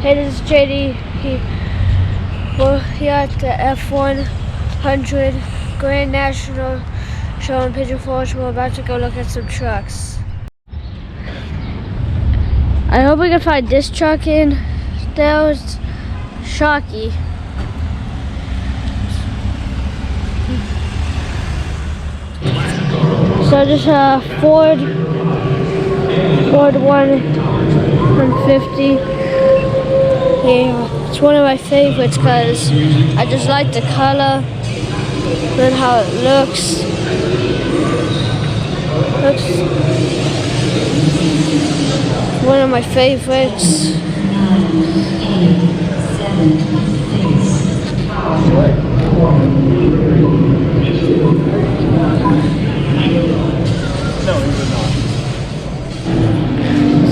Hey, this is JD. We're here at the F100 Grand National show in Pigeon Forge. We're about to go look at some trucks. I hope we can find this truck in. There's Shaky. So this Ford 150. Yeah, it's one of my favorites because I just like the color and how it looks. Looks one of my favorites.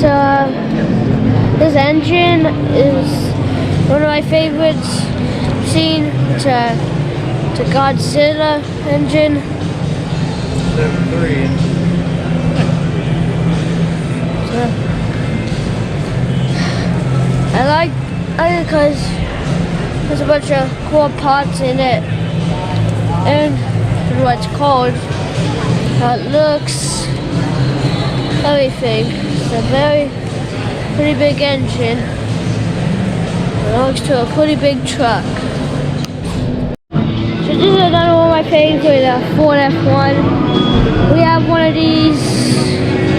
So this engine is one of my favorites. Seen to Godzilla engine. 7.3. So, I like it because there's a bunch of cool parts in it, and what it's called, how it looks, everything. It's a pretty big engine. It belongs to a pretty big truck. So this is another one of my favorite Ford F1. We have one of these.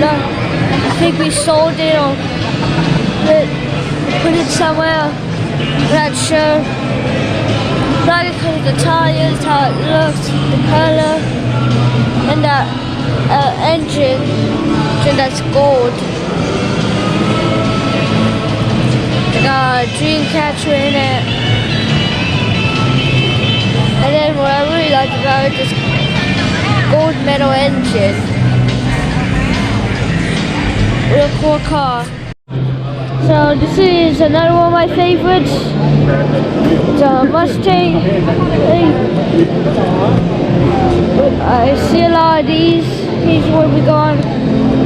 I think we sold it or put it somewhere. I'm not sure. Not because of the tires, how it looks, the color, and the engine that's gold. Got a dream catcher in it. And then what I really like about it is gold metal engine. Real cool car. So this is another one of my favorites. It's a Mustang. I see a lot of these. These will be gone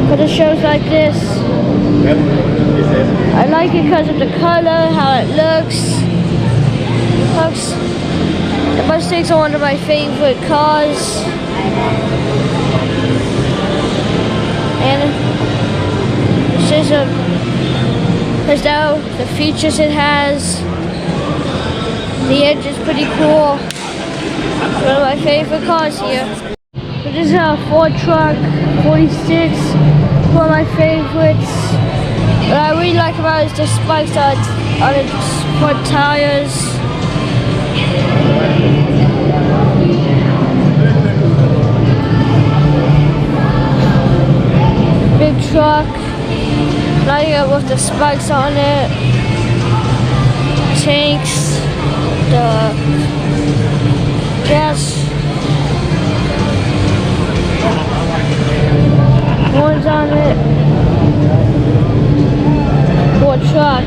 for the shows like this. I like it because of the color, how it looks. The Mustangs are one of my favorite cars. And it's just because now the features it has. The engine's pretty cool. It's one of my favorite cars here. So this is a Ford truck, 46. One of my favorites. What I really like about it is the spikes on its front tires. Big truck. Like it with the spikes on it. Tanks. The gas horns on it. Ford truck.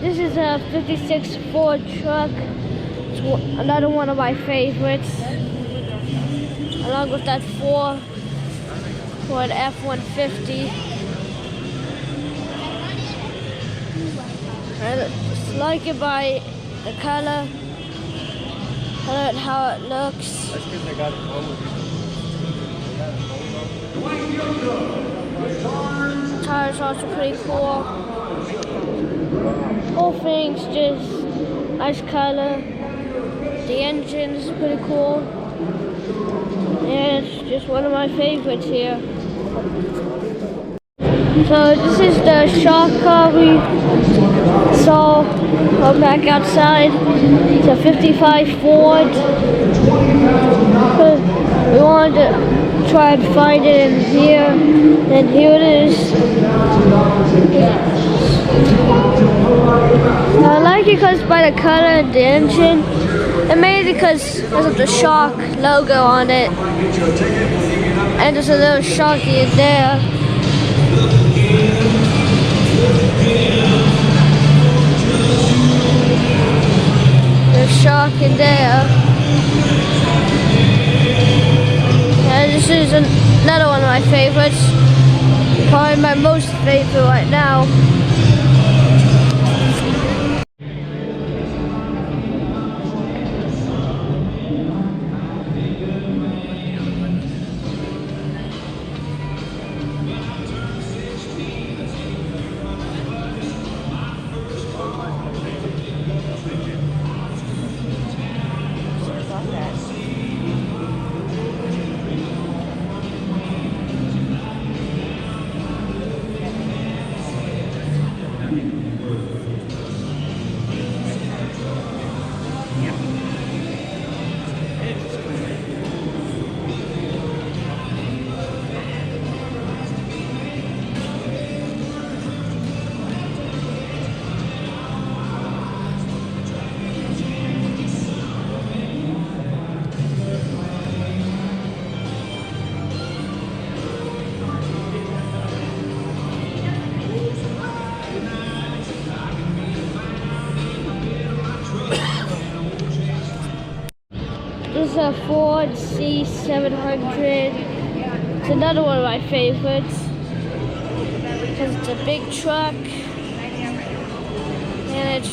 This is a 56 Ford truck. It's another one of my favorites. Along with that Ford F-150. I just like it by the color. I like how it looks. That's because I got it over. The tires are also pretty cool. Whole thing's just nice color. The engine's pretty cool. And it's just one of my favorites here. So this is the shark car we saw back outside. It's a 55 Ford. We wanted to try and find it in here, and here it is. I like it because by the color and the engine, and mainly because of the shark logo on it, and there's a little sharky in there. There's a shark in there. And this is another one of my favorites. Probably my most favorite right now. This is a Ford C700. It's another one of my favorites because it's a big truck and it's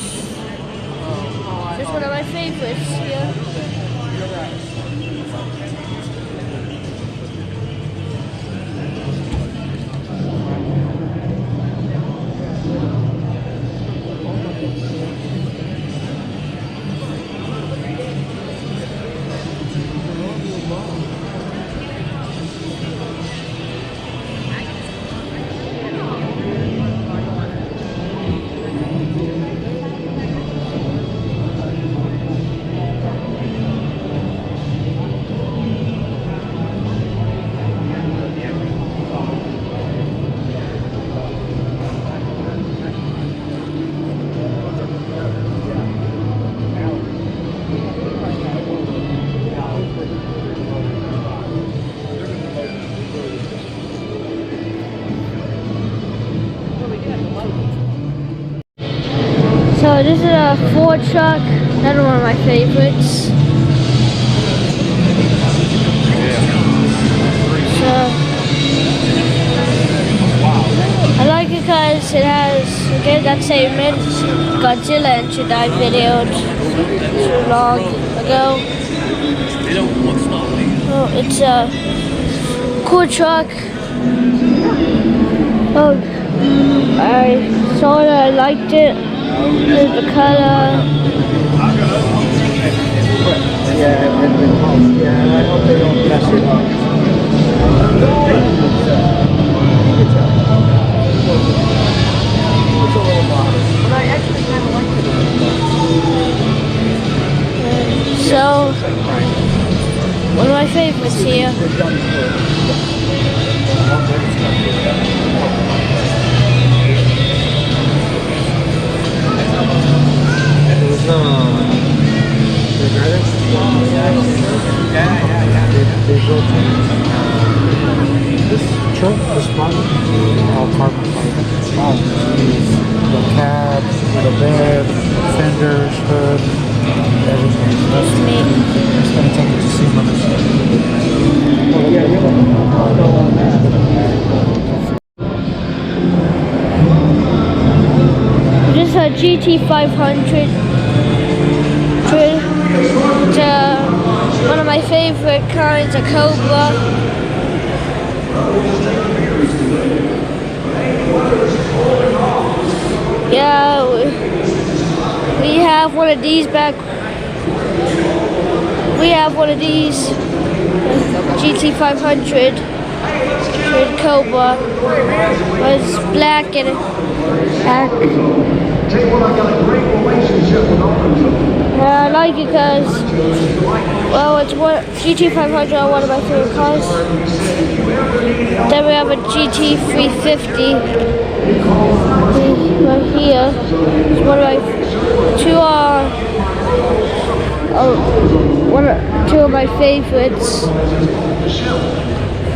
just one of my favorites here. So this is a Ford truck, another one of my favorites. So I like it because it has, again, that same Godzilla engine I videoed too long ago. Oh, it's a cool truck. Oh, I saw it, I liked it. Here's the color. Yeah, I hope they don't mess it up. It's a little modest, but I actually kind of like it. So, one of my favorites here. This truck, this one, all carbon fiber. The cab, the bed, fenders, hood, everything. That's me. It's going to take it to see when This is a GT500. It's one of my favorite kinds of Cobra. Yeah, we have one of these back. We have one of these GT500 Cobra. But it's black and black. I like it because, well, it's GT500, one of my favorite cars. Then we have a GT350 right here. It's one of my two of my favorites.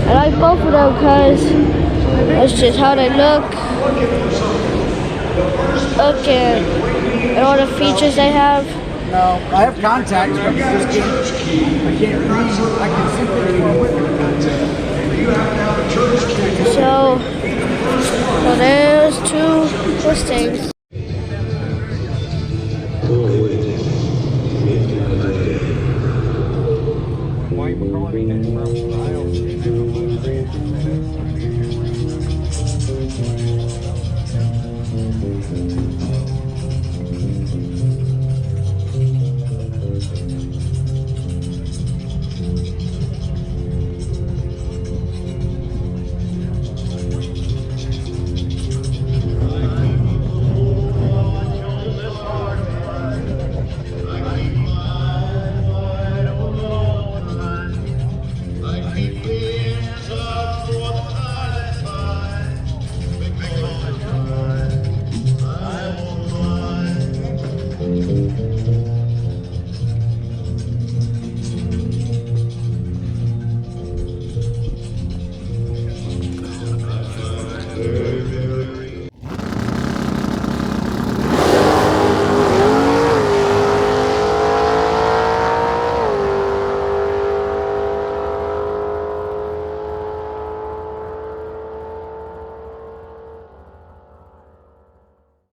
I like both of them because that's just how they look and all the features they have. No, I have contacts, but I can't read. I can simply read with it. So there's two Mustangs.